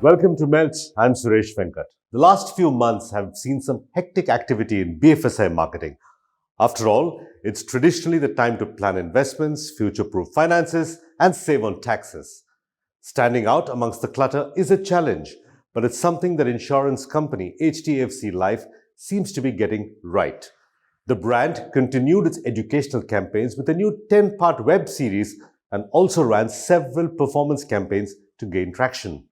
Welcome to Melt. I'm Suresh Venkat. The last few months have seen some hectic activity in BFSI marketing. After all, it's traditionally the time to plan investments, future-proof finances, and save on taxes. Standing out amongst the clutter is a challenge, but it's something that insurance company HDFC Life seems to be getting right. The brand continued its educational campaigns with a new 10-part web series and also ran several performance campaigns to gain traction.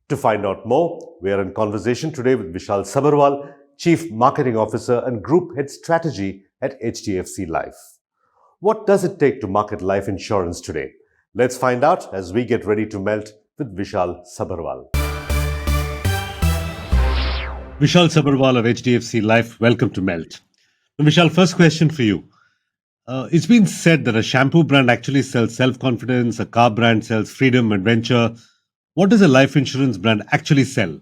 To find out more, we are in conversation today with Vishal Subharwal, Chief Marketing Officer and Group Head Strategy at HDFC Life. What does it take to market life insurance today? Let's find out as we get ready to melt with Vishal Subharwal. Vishal Subharwal of HDFC Life, welcome to Melt. Now, Vishal, first question for you. It's been said that a shampoo brand actually sells self-confidence, a car brand sells freedom, adventure. What does a life insurance brand actually sell?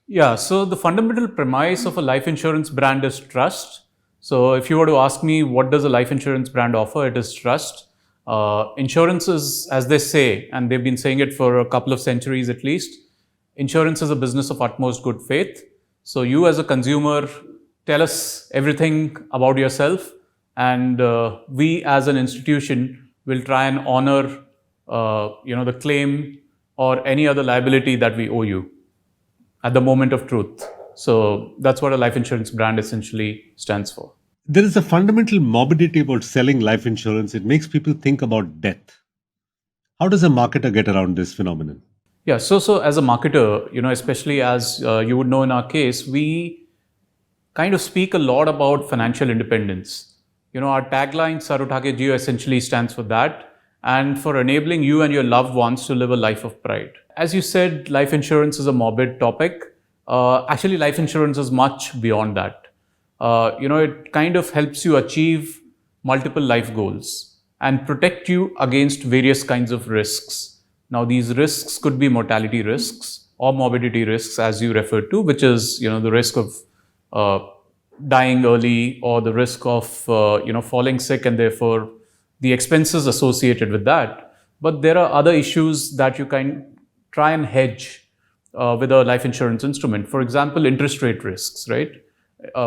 Yeah, so the fundamental premise of a life insurance brand is trust. So if you were to ask me, what does a life insurance brand offer? It is trust. Insurance is, as they say, and they've been saying it for a couple of centuries at least, insurance is a business of utmost good faith. So you as a consumer, tell us everything about yourself, and we as an institution will try and honor the claim or any other liability that we owe you at the moment of truth. So that's what a life insurance brand essentially stands for. There is a fundamental morbidity about selling life insurance. It makes people think about death. How does a marketer get around this phenomenon? Yeah, so as a marketer, especially as you would know in our case, we kind of speak a lot about financial independence. Our tagline, Saruthake Jio, essentially stands for that, and for enabling you and your loved ones to live a life of pride. As you said, life insurance is a morbid topic. Actually, life insurance is much beyond that. It kind of helps you achieve multiple life goals and protect you against various kinds of risks. Now, these risks could be mortality risks or morbidity risks, as you referred to, which is, the risk of dying early or the risk of, falling sick and therefore the expenses associated with that. But there are other issues that you can try and hedge with a life insurance instrument. For example, interest rate risks, right?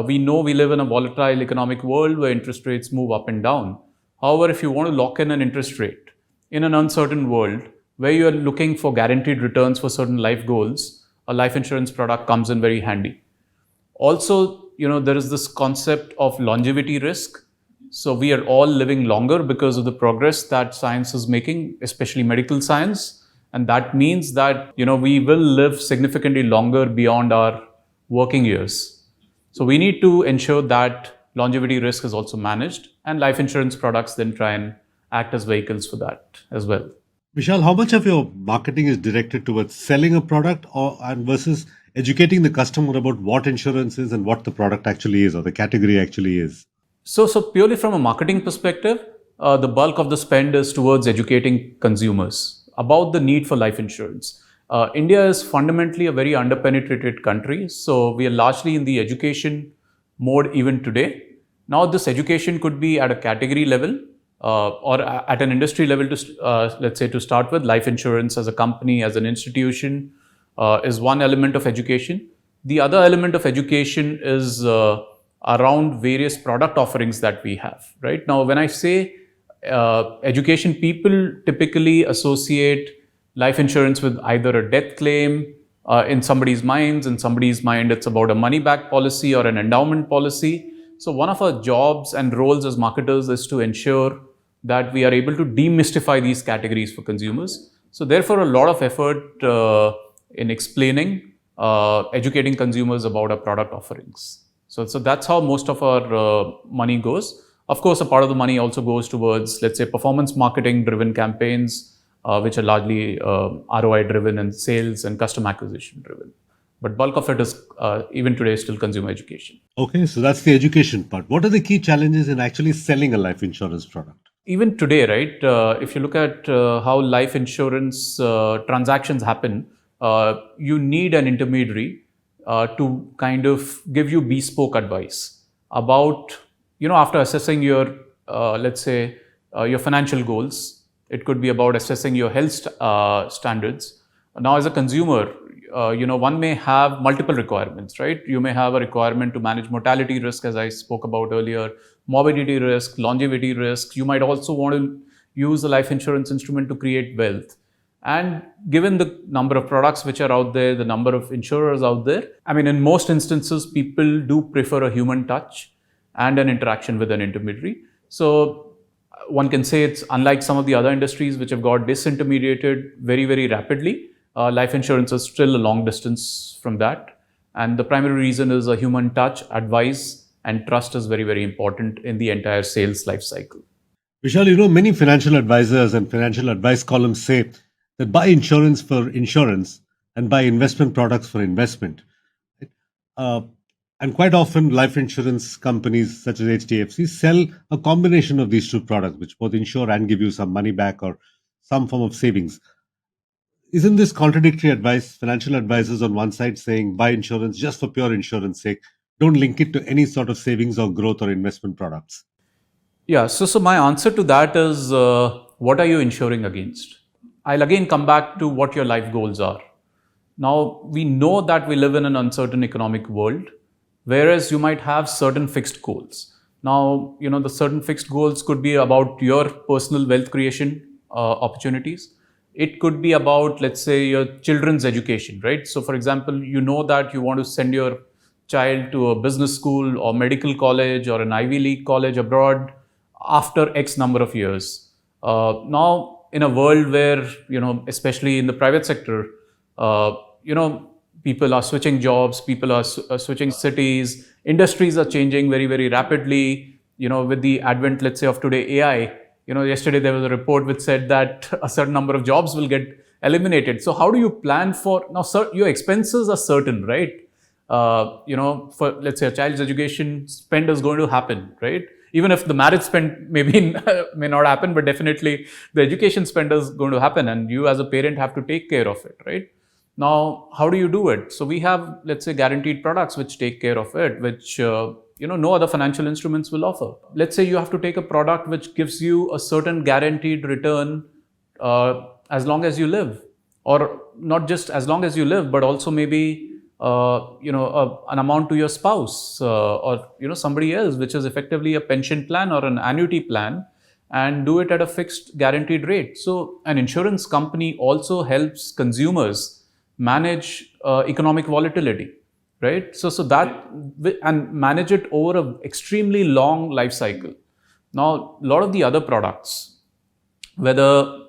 We know we live in a volatile economic world where interest rates move up and down. However, if you want to lock in an interest rate in an uncertain world where you are looking for guaranteed returns for certain life goals, a life insurance product comes in very handy. Also, there is this concept of longevity risk. So we are all living longer because of the progress that science is making, especially medical science. And that means that, we will live significantly longer beyond our working years. So we need to ensure that longevity risk is also managed, and life insurance products then try and act as vehicles for that as well. Vishal, how much of your marketing is directed towards selling a product and versus educating the customer about what insurance is and what the product actually is or the category actually is? So purely from a marketing perspective, the bulk of the spend is towards educating consumers about the need for life insurance. India is fundamentally a very underpenetrated country, so we are largely in the education mode even today. Now, this education could be at a category level or at an industry level. Let's say to start with, life insurance as a company, as an institution, is one element of education. The other element of education is around various product offerings that we have, right? Now, when I say education, people typically associate life insurance with either a death claim in somebody's mind. In somebody's mind, it's about a money-back policy or an endowment policy. So one of our jobs and roles as marketers is to ensure that we are able to demystify these categories for consumers. So therefore, a lot of effort in explaining, educating consumers about our product offerings. So that's how most of our money goes. Of course, a part of the money also goes towards, let's say, performance marketing driven campaigns, which are largely ROI driven and sales and customer acquisition driven. But bulk of it is, even today, still consumer education. Okay, so that's the education part. What are the key challenges in actually selling a life insurance product? Even today, right, if you look at how life insurance transactions happen, you need an intermediary to kind of give you bespoke advice about, after assessing your, let's say, your financial goals. It could be about assessing your health standards. Now, as a consumer, one may have multiple requirements, right? You may have a requirement to manage mortality risk, as I spoke about earlier, morbidity risk, longevity risk. You might also want to use a life insurance instrument to create wealth. And given the number of products which are out there, the number of insurers out there, I mean, in most instances, people do prefer a human touch and an interaction with an intermediary. So one can say it's unlike some of the other industries which have got disintermediated very, very rapidly. Life insurance is still a long distance from that. And the primary reason is a human touch, advice, and trust is very, very important in the entire sales life cycle. Vishal, many financial advisors and financial advice columns say that buy insurance for insurance and buy investment products for investment. Right? And quite often, life insurance companies such as HDFC sell a combination of these two products, which both insure and give you some money back or some form of savings. Isn't this contradictory advice? Financial advisors on one side saying buy insurance just for pure insurance sake, don't link it to any sort of savings or growth or investment products. Yeah, so my answer to that is what are you insuring against? I'll again come back to what your life goals are. Now, we know that we live in an uncertain economic world, whereas you might have certain fixed goals. Now, the certain fixed goals could be about your personal wealth creation opportunities. It could be about, let's say, your children's education, right? So, for example, you know that you want to send your child to a business school or medical college or an Ivy League college abroad after X number of years. Now, in a world where, especially in the private sector, people are switching jobs, people are switching cities, industries are changing very, very rapidly, with the advent, let's say, of today, AI. Yesterday there was a report which said that a certain number of jobs will get eliminated. So how do you plan for, now, sir, your expenses are certain, right? For, let's say, a child's education spend is going to happen, right? Even if the marriage spend may not happen, but definitely the education spend is going to happen, and you as a parent have to take care of it, right? Now, how do you do it? So we have, let's say, guaranteed products which take care of it, which no other financial instruments will offer. Let's say you have to take a product which gives you a certain guaranteed return as long as you live, or not just as long as you live, but also maybe an amount to your spouse or somebody else, which is effectively a pension plan or an annuity plan, and do it at a fixed guaranteed rate. So an insurance company also helps consumers manage economic volatility, right? So that, and manage it over an extremely long life cycle. Now, a lot of the other products, whether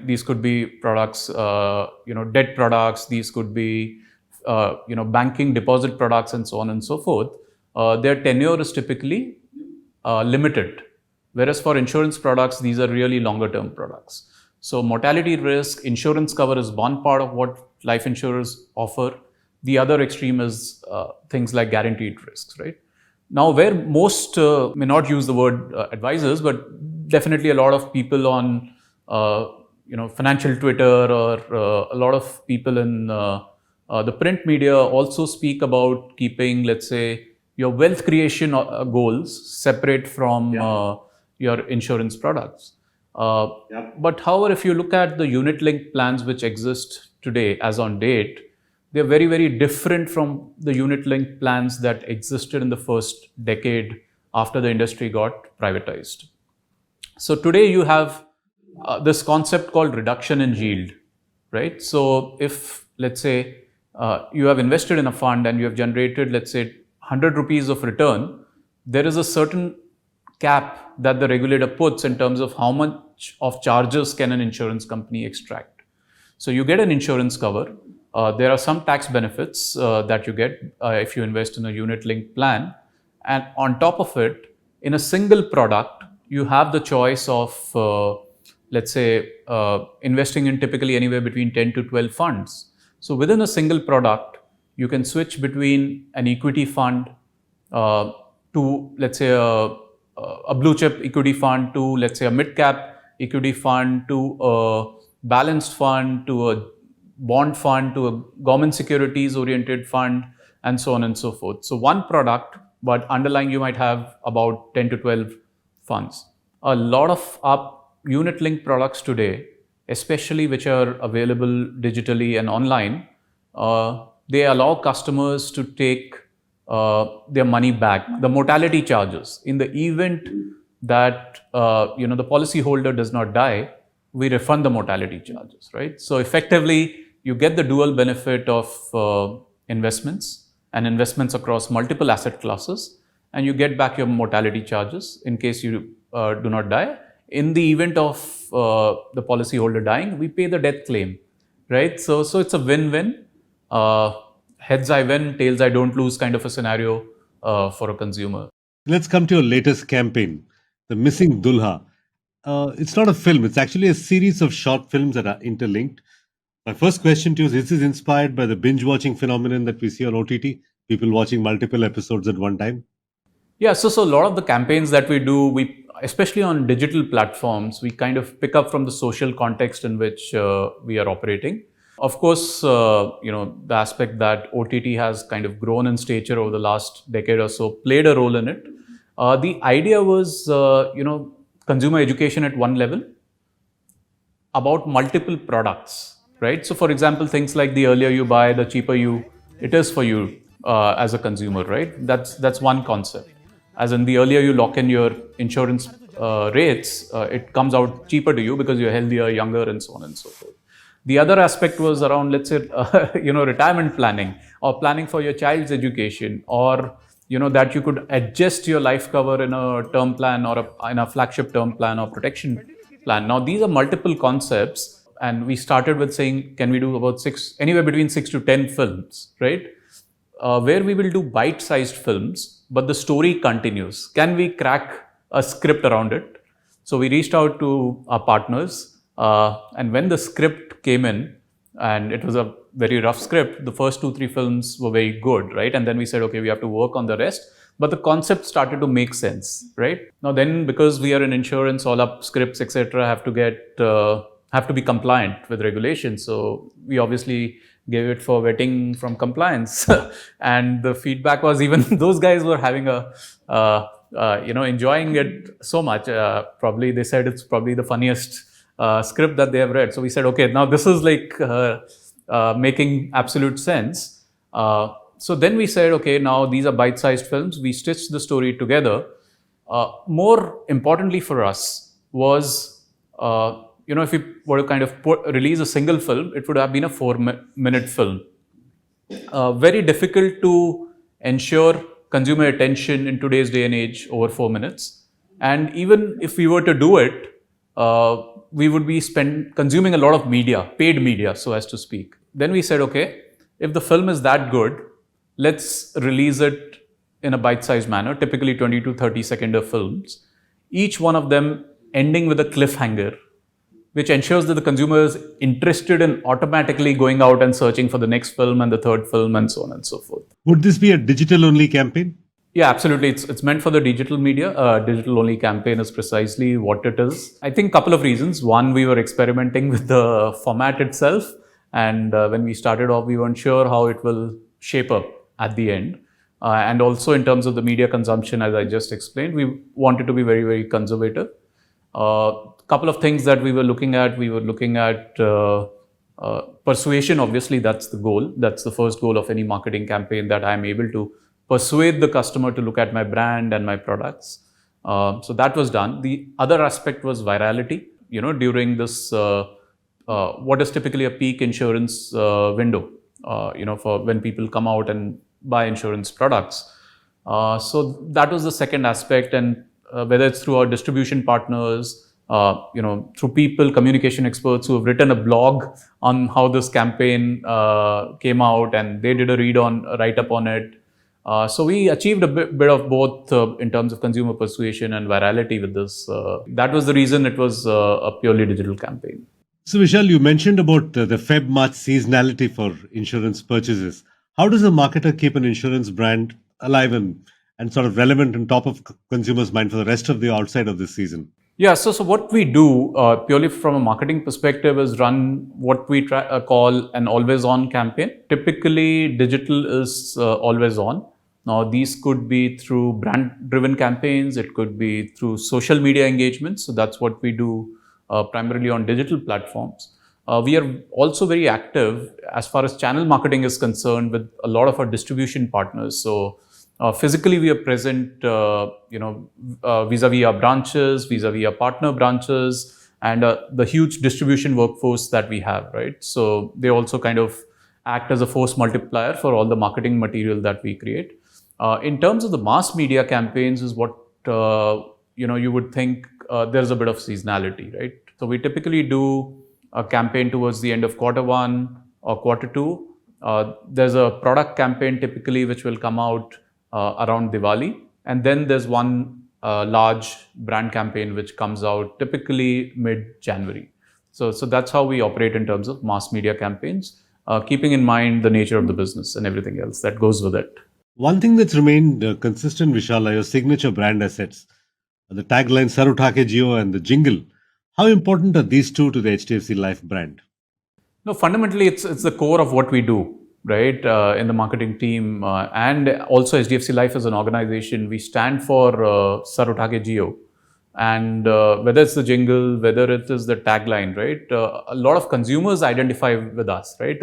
these could be products, debt products, these could be banking deposit products, and so on and so forth. Their tenure is typically limited, whereas for insurance products, these are really longer term products. So mortality risk, insurance cover is one part of what life insurers offer. The other extreme is things like guaranteed risks, right? Now, where most may not use the word advisors, but definitely a lot of people on financial Twitter, or a lot of people in the print media also speak about keeping, let's say, your wealth creation goals separate from your insurance products. But however, if you look at the unit-linked plans which exist today as on date, they're very, very different from the unit-linked plans that existed in the first decade after the industry got privatized. So today you have this concept called reduction in yield, right? So if, let's say, you have invested in a fund and you have generated, let's say, 100 rupees of return, there is a certain cap that the regulator puts in terms of how much of charges can an insurance company extract. So you get an insurance cover. There are some tax benefits that you get if you invest in a unit-linked plan. And on top of it, in a single product, you have the choice of, let's say, investing in typically anywhere between 10 to 12 funds. So within a single product, you can switch between an equity fund to, let's say, a blue chip equity fund, to, let's say, a mid cap equity fund, to a balanced fund, to a bond fund, to a government securities oriented fund, and so on and so forth. So one product, but underlying you might have about 10 to 12 funds. A lot of our unit linked products today, especially which are available digitally and online, they allow customers to take their money back, the mortality charges. In the event that the policyholder does not die, we refund the mortality charges, right? So effectively, you get the dual benefit of investments and investments across multiple asset classes, and you get back your mortality charges in case you do not die. In the event of the policyholder dying, we pay the death claim, right? So it's a win-win. Heads I win, tails I don't lose kind of a scenario for a consumer. Let's come to your latest campaign, The Missing Dulha. It's not a film, it's actually a series of short films that are interlinked. My first question to you is this inspired by the binge watching phenomenon that we see on OTT? People watching multiple episodes at one time? Yeah, so a lot of the campaigns that we do, we especially on digital platforms, we kind of pick up from the social context in which we are operating. Of course, the aspect that OTT has kind of grown in stature over the last decade or so played a role in it. The idea was, consumer education at one level about multiple products, right? So, for example, things like the earlier you buy, the cheaper it is for you as a consumer, right? That's one concept. As in, the earlier you lock in your insurance rates, it comes out cheaper to you because you're healthier, younger, and so on and so forth. The other aspect was around, let's say, retirement planning or planning for your child's education, or that you could adjust your life cover in a term plan or in a flagship term plan or protection plan. Now, these are multiple concepts, and we started with saying, can we do about anywhere between 6 to 10 films, right? Where we will do bite-sized films, but the story continues. Can we crack a script around it? So we reached out to our partners, and when the script came in, and it was a very rough script, the first 2-3 films were very good, right? And then we said, okay, we have to work on the rest. But the concept started to make sense, right? Now then, because we are in insurance, all our scripts, etc., have to be compliant with regulations. So we obviously gave it for vetting from compliance, and the feedback was even those guys were having enjoying it so much. Probably they said it's probably the funniest script that they have read. So we said, okay, now this is like making absolute sense. So then we said, okay, now these are bite-sized films. We stitched the story together. More importantly for us was, if we were to kind of release a single film, it would have been a 4-minute film. Very difficult to ensure consumer attention in today's day and age over 4 minutes. And even if we were to do it, we would be consuming a lot of media, paid media, so as to speak. Then we said, okay, if the film is that good, let's release it in a bite-sized manner, typically 20 to 30 second films, each one of them ending with a cliffhanger, which ensures that the consumer is interested in automatically going out and searching for the next film and the third film and so on and so forth. Would this be a digital-only campaign? Yeah, absolutely. It's meant for the digital media. Digital-only campaign is precisely what it is. I think a couple of reasons. One, we were experimenting with the format itself. And when we started off, we weren't sure how it will shape up at the end. And also in terms of the media consumption, as I just explained, we wanted to be very, very conservative. Couple of things that we were looking at. We were looking at persuasion. Obviously, that's the goal. That's the first goal of any marketing campaign, that I'm able to persuade the customer to look at my brand and my products. So that was done. The other aspect was virality. During this, what is typically a peak insurance window, for when people come out and buy insurance products. So that was the second aspect. And whether it's through our distribution partners, through people, communication experts who have written a blog on how this campaign came out, and they did a write-up on it. So we achieved a bit of both in terms of consumer persuasion and virality with this. That was the reason it was a purely digital campaign. So Vishal, you mentioned about the Feb-March seasonality for insurance purchases. How does a marketer keep an insurance brand alive and sort of relevant and top of consumers' mind for the rest of the outside of this season? Yeah, so what we do purely from a marketing perspective is run what we call an always-on campaign. Typically, digital is always on. Now, these could be through brand-driven campaigns. It could be through social media engagements. So that's what we do primarily on digital platforms. We are also very active as far as channel marketing is concerned with a lot of our distribution partners. So physically, we are present, vis-a-vis our branches, vis-a-vis our partner branches, and the huge distribution workforce that we have, right? So they also kind of act as a force multiplier for all the marketing material that we create. In terms of the mass media campaigns, is what you would think there's a bit of seasonality, right? So we typically do a campaign towards the end of quarter one or quarter two. There's a product campaign typically which will come out around Diwali, and then there's one large brand campaign which comes out typically mid-January. So that's how we operate in terms of mass media campaigns, keeping in mind the nature of the business and everything else that goes with it. One thing that's remained consistent, Vishal, are your signature brand assets. The tagline Sarutake Jio and the jingle. How important are these two to the HDFC Life brand? No, fundamentally, it's the core of what we do, right? In the marketing team, and also HDFC Life as an organization, we stand for Sarutake Jio. And whether it's the jingle, whether it is the tagline, right? A lot of consumers identify with us, right?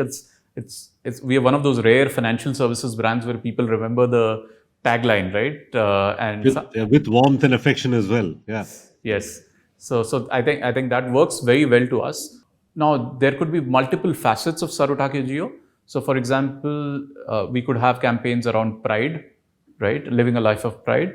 We are one of those rare financial services brands where people remember the tagline, right? With warmth and affection as well. Yeah. Yes. So I think that works very well to us. Now there could be multiple facets of Sarutake Jio. So for example, we could have campaigns around pride, right? Living a life of pride.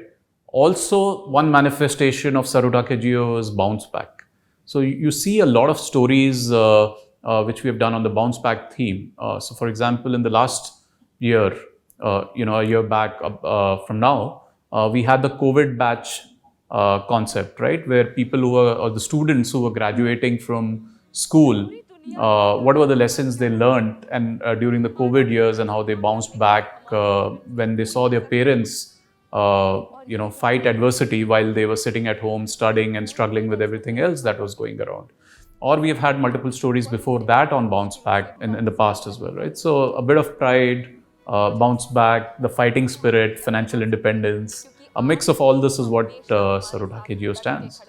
Also, one manifestation of Sarutake Jio is bounce back. So you see a lot of stories which we have done on the bounce back theme. So for example, in the last year, a year back from now, we had the COVID batch concept, right? Where people or the students who were graduating from school, what were the lessons they learned and during the COVID years, and how they bounced back when they saw their parents, fight adversity while they were sitting at home studying and struggling with everything else that was going around. Or we have had multiple stories before that on bounce back in the past as well, right? So a bit of pride, bounce back, the fighting spirit, financial independence, a mix of all this is what Sarutake Jio stands.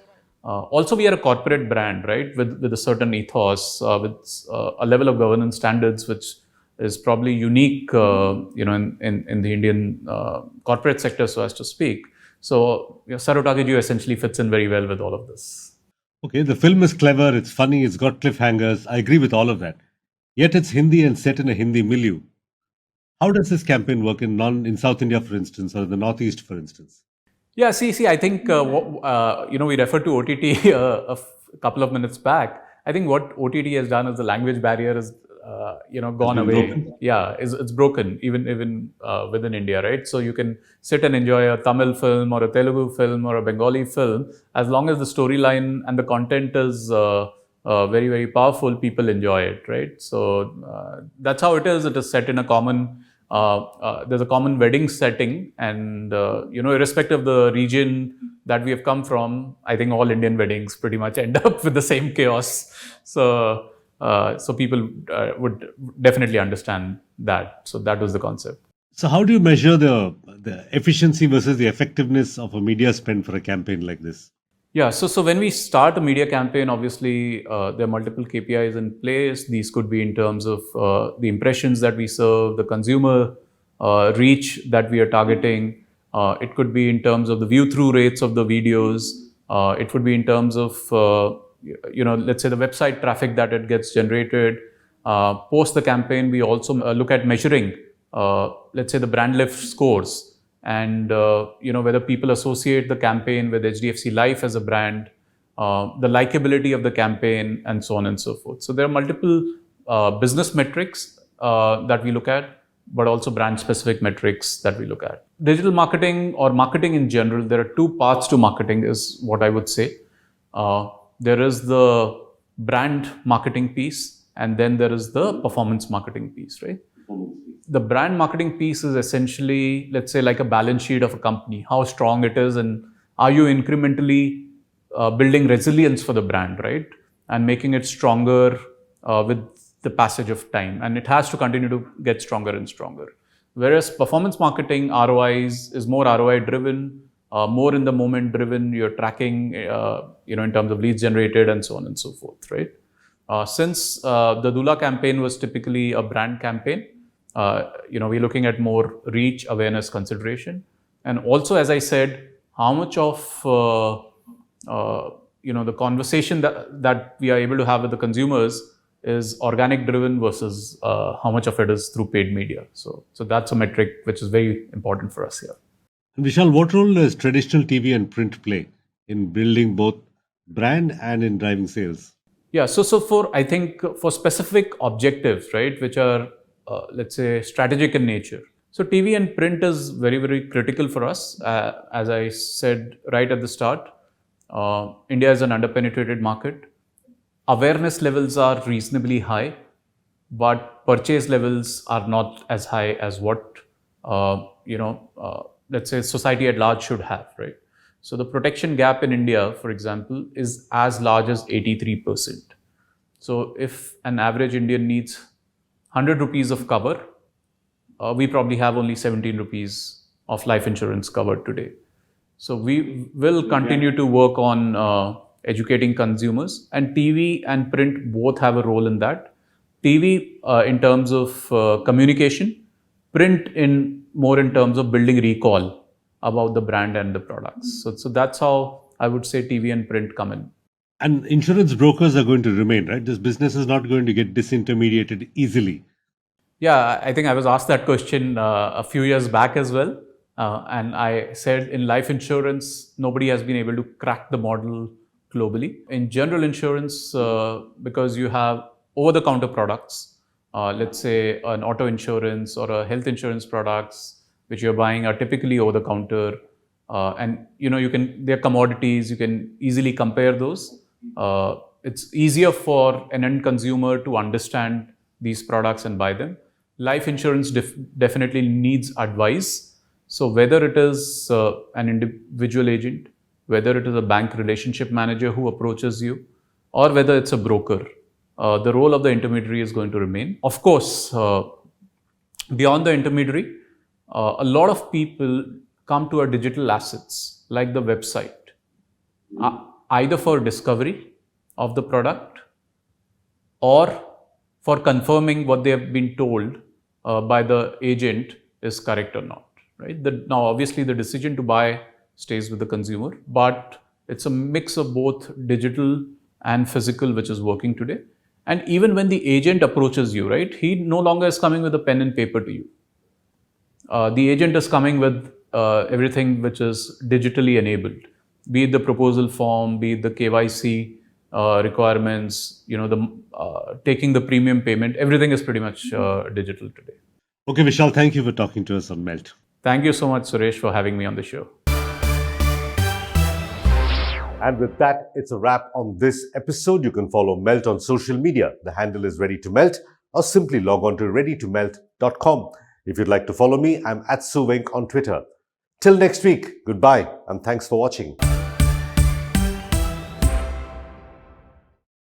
Also, we are a corporate brand, right, with a certain ethos, with a level of governance standards which is probably unique, in the Indian corporate sector, so as to speak. So, Sarutake Jio essentially fits in very well with all of this. Okay, the film is clever, it's funny, it's got cliffhangers. I agree with all of that. Yet it's Hindi and set in a Hindi milieu. How does this campaign work in South India, for instance, or the Northeast, for instance? Yeah, see, I think, we referred to OTT couple of minutes back. I think what OTT has done is the language barrier is, gone away. Broken. Yeah, it's broken, even within India, right? So you can sit and enjoy a Tamil film or a Telugu film or a Bengali film. As long as the storyline and the content is very, very powerful, people enjoy it, right? So that's how it is. It is set in a common, there's a common wedding setting, and irrespective of the region that we have come from, I think all Indian weddings pretty much end up with the same chaos. So people would definitely understand that. So that was the concept. So how do you measure the efficiency versus the effectiveness of a media spend for a campaign like this? Yeah, so when we start a media campaign, obviously there are multiple KPIs in place. These could be in terms of the impressions that we serve, the consumer reach that we are targeting. It could be in terms of the view-through rates of the videos. It would be in terms of, let's say the website traffic that it gets generated. Post the campaign, we also look at measuring, let's say the brand lift scores. And whether people associate the campaign with HDFC Life as a brand, the likability of the campaign, and so on and so forth. So there are multiple business metrics that we look at, but also brand-specific metrics that we look at. Digital marketing or marketing in general, there are two parts to marketing, is what I would say. There is the brand marketing piece, and then there is the performance marketing piece, right? The brand marketing piece is essentially, let's say, like a balance sheet of a company, how strong it is, and are you incrementally building resilience for the brand, right? And making it stronger with the passage of time. And it has to continue to get stronger and stronger. Whereas performance marketing, ROIs, is more ROI driven, more in the moment driven. You're tracking, in terms of leads generated and so on and so forth, right? Since the Dula campaign was typically a brand campaign, we're looking at more reach, awareness, consideration. And also, as I said, how much of the conversation that we are able to have with the consumers is organic driven versus how much of it is through paid media. So that's a metric which is very important for us here. Vishal, what role does traditional TV and print play in building both brand and in driving sales? Yeah, so I think for specific objectives, right, which are let's say strategic in nature. So TV and print is very, very critical for us. As I said right at the start, India is an underpenetrated market. Awareness levels are reasonably high, but purchase levels are not as high as what let's say society at large should have, right? So the protection gap in India, for example, is as large as 83%. So if an average Indian needs 100 rupees of cover, we probably have only 17 rupees of life insurance covered today. So we will continue to work on educating consumers, and TV and print both have a role in that. TV in terms of communication, print more in terms of building recall about the brand and the products. So that's how I would say TV and print come in. And insurance brokers are going to remain, right? This business is not going to get disintermediated easily. Yeah, I think I was asked that question a few years back as well. And I said in life insurance, nobody has been able to crack the model globally. In general insurance, because you have over-the-counter products, let's say an auto insurance or a health insurance products, which you're buying are typically over-the-counter. And they're commodities, you can easily compare those. It's easier for an end consumer to understand these products and buy them. Life insurance definitely needs advice. So whether it is an individual agent, whether it is a bank relationship manager who approaches you, or whether it's a broker, the role of the intermediary is going to remain. Of course, beyond the intermediary, a lot of people come to our digital assets like the website, either for discovery of the product or for confirming what they have been told by the agent is correct or not, right? Now, obviously, the decision to buy stays with the consumer, but it's a mix of both digital and physical, which is working today. And even when the agent approaches you, right, he no longer is coming with a pen and paper to you. The agent is coming with everything which is digitally enabled, be it the proposal form, be it the KYC requirements, taking the premium payment, everything is pretty much digital today. Okay, Vishal, thank you for talking to us on Melt. Thank you so much, Suresh, for having me on the show. And with that, it's a wrap on this episode. You can follow Melt on social media. The handle is Ready to Melt, or simply log on to readytomelt.com. If you'd like to follow me, I'm @Suvenk on Twitter. Till next week, goodbye and thanks for watching.